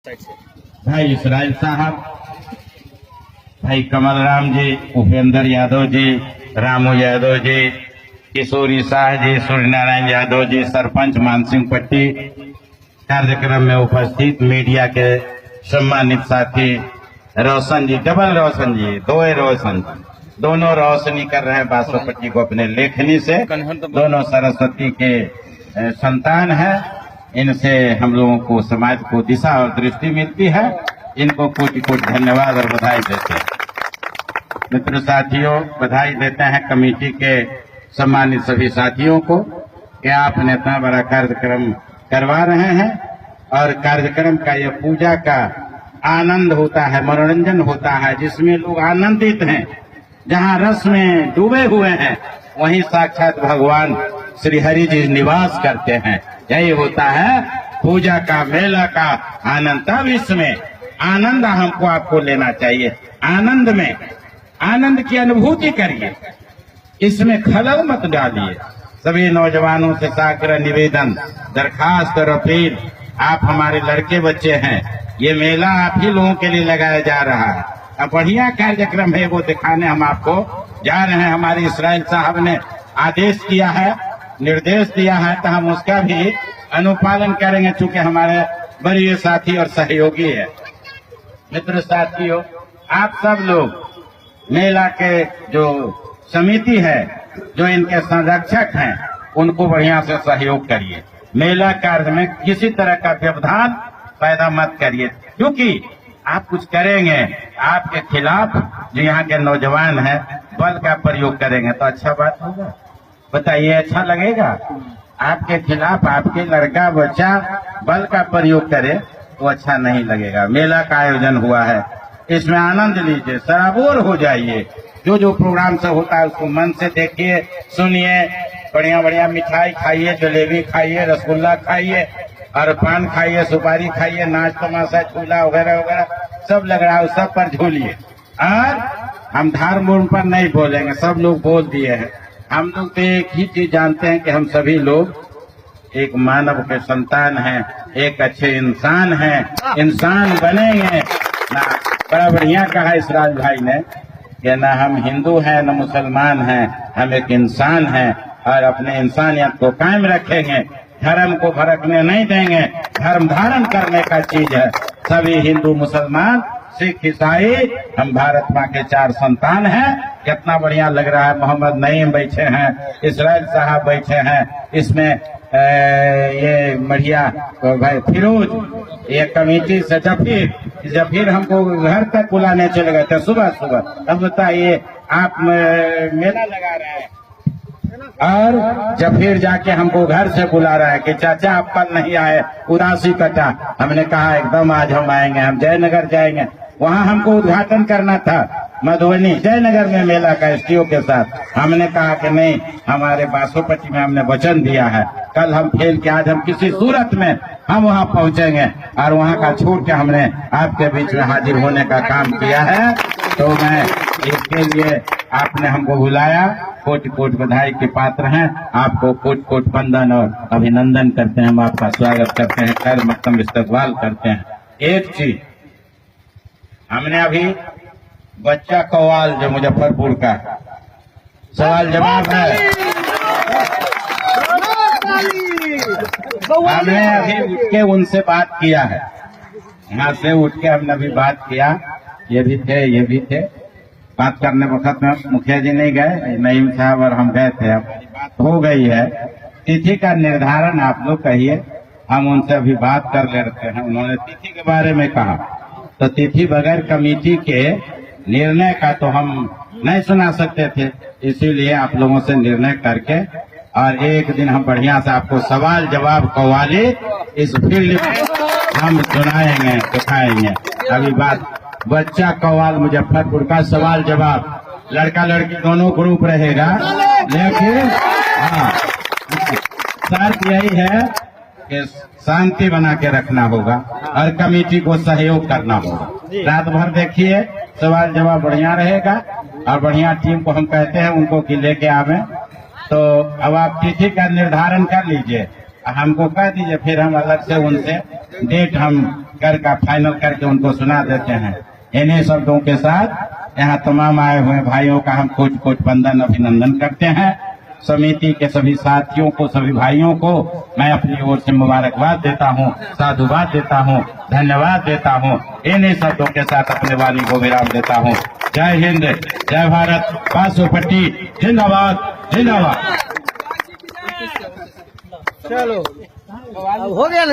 भाई इसराइल साहब, भाई कमल राम जी, उपेंद्र यादव जी, रामू यादव जी, किशोरी शाह जी, सूर्यनारायण यादव जी, सरपंच मानसिंह पट्टी, कार्यक्रम में उपस्थित मीडिया के सम्मानित साथी रोशन जी, डबल रोशन जी, दो रोशन, दोनों रोशनी कर रहे हैं बासोपट्टी को अपने लेखनी से। दोनों सरस्वती के संतान है। इनसे हम लोगों को, समाज को दिशा और दृष्टि मिलती है। इनको कोटि कोटि धन्यवाद और बधाई देते हैं। मित्र साथियों, बधाई देते हैं कमेटी के सम्मानित सभी साथियों को कि आपने इतना बड़ा कार्यक्रम करवा रहे हैं। और कार्यक्रम का यह पूजा का आनंद होता है, मनोरंजन होता है, जिसमें लोग आनंदित हैं। जहाँ रस में डूबे हुए हैं वहीं साक्षात भगवान श्री हरि जी निवास करते हैं। यही होता है पूजा का, मेला का आनंद। तब इसमें आनंद हमको आपको लेना चाहिए। आनंद में आनंद की अनुभूति करिए, इसमें खलल मत डालिए। सभी नौजवानों से साग्रह निवेदन, दरखास्त और अपील, आप हमारे लड़के बच्चे हैं, ये मेला आप ही लोगों के लिए लगाया जा रहा है। अब बढ़िया कार्यक्रम है, वो दिखाने हम आपको जा रहे हैं। हमारे इसराइल साहब ने आदेश किया है, निर्देश दिया है, तो हम उसका भी अनुपालन करेंगे, चूंकि हमारे वरीय साथी और सहयोगी है। मित्र साथियों, आप सब लोग मेला के जो समिति है, जो इनके संरक्षक हैं, उनको बढ़िया से सहयोग करिए। मेला कार्य में किसी तरह का व्यवधान पैदा मत करिए, क्योंकि आप कुछ करेंगे, आपके खिलाफ जो यहाँ के नौजवान हैं बल का प्रयोग करेंगे तो अच्छा बात होगा? बताइए, अच्छा लगेगा? आपके खिलाफ आपके लड़का बच्चा बल का प्रयोग करे तो अच्छा नहीं लगेगा। मेला का आयोजन हुआ है, इसमें आनंद लीजिए, सराबोर हो जाइए। जो जो प्रोग्राम से होता है उसको मन से देखिए, सुनिए, बढ़िया बढ़िया मिठाई खाइए, जलेबी खाइए, रसगुल्ला खाइए और पान खाइए, सुपारी खाइए, नाच तमाशा, झूला वगैरह वगैरह सब लग रहा है, सब पर झूलिए। और हम धर्म पर नहीं बोलेंगे, सब लोग बोल दिए हैं। हम लोग तो एक ही चीज जानते हैं कि हम सभी लोग एक मानव के संतान हैं, एक अच्छे इंसान हैं, इंसान बनेंगे ना। बड़ा बढ़िया कहा इसराइल भाई ने कि ना हम हिंदू हैं न मुसलमान हैं, हम एक इंसान हैं और अपने इंसानियत को कायम रखेंगे, धर्म को भड़कने नहीं देंगे। धर्म धारण करने का चीज है। सभी हिंदू, मुसलमान, सिख, ईसाई, हम भारत माँ के 4 संतान हैं। कितना बढ़िया लग रहा है। मोहम्मद नईम बैठे हैं, इसराइल साहब बैठे हैं, इसमें ये बढ़िया भाई फिरोज, ये कमेटी से जफीर हमको घर तक बुलाने चले गए थे सुबह सुबह। अब बताइए, आप मेला लगा रहे हैं और जफीर जाके हमको घर से बुला रहा है कि चाचा आप कल नहीं आए, उदासी कटा। हमने कहा एकदम आज हम आएंगे, हम जयनगर जाएंगे, वहाँ हमको उद्घाटन करना था। मधुबनी जयनगर में मेला का एसटीओ के साथ। हमने कहा कि नहीं, हमारे बासोपट्टी में हमने वचन दिया है, कल हम फेल के आज हम किसी सूरत में हम वहाँ पहुँचेंगे और वहाँ का छोड़ के हमने आपके बीच में हाजिर होने का काम किया है। तो मैं इसके लिए आपने हमको बुलाया, कोटि कोटि बधाई के पात्र हैं। आपको कोटि कोटि वंदन और अभिनंदन करते हैं। हम आपका स्वागत करते हैं, खैर मकदम इस्तकबाल करते हैं। एक चीज हमने अभी बच्चा कव्वाल जो मुजफ्फरपुर का सवाल जवाब है, हमने अभी उठ के उनसे बात किया है। यहाँ से उठ के हमने अभी बात किया, ये भी थे। बात करने वक्त में मुखिया जी नहीं गए, नईम साहब और हम गए थे। हमारी बात हो गई है, तिथि का निर्धारण आप लोग कहिए, हम उनसे अभी बात कर लेते हैं। उन्होंने तिथि के बारे में कहा, तो तिथि बगैर कमेटी के निर्णय का तो हम नहीं सुना सकते थे, इसीलिए आप लोगों से निर्णय करके और एक दिन हम बढ़िया से आपको सवाल जवाब कव्वाली इस फील्ड में हम सुनाएंगे, दिखाएंगे। अभी बात बच्चा कव्वाल मुजफ्फरपुर का सवाल जवाब, लड़का लड़की दोनों ग्रुप रहेगा, लेकिन हाँ शर्त यही है कि शांति बना के रखना होगा और कमेटी को सहयोग करना होगा। रात भर देखिए, सवाल जवाब बढ़िया रहेगा और बढ़िया टीम को हम कहते हैं उनको कि लेके आवे। तो अब आप तिथि का निर्धारण कर लीजिए, हमको कह दीजिए, फिर हम अलग से उनसे डेट हम कर का फाइनल करके उनको सुना देते हैं। इन्हीं शब्दों के साथ यहाँ तमाम आए हुए भाइयों का हम कोट कोट वंदन अभिनंदन करते हैं। समिति के सभी साथियों को, सभी भाइयों को मैं अपनी ओर से मुबारकबाद देता हूँ, साधुवाद देता हूँ, धन्यवाद देता हूँ। इन्हीं शब्दों के साथ अपने वाणी को विराम देता हूँ। जय हिंद, जय भारत, बासुपट्टी जिंदाबाद, जिंदाबाद। चलो अब हो गया।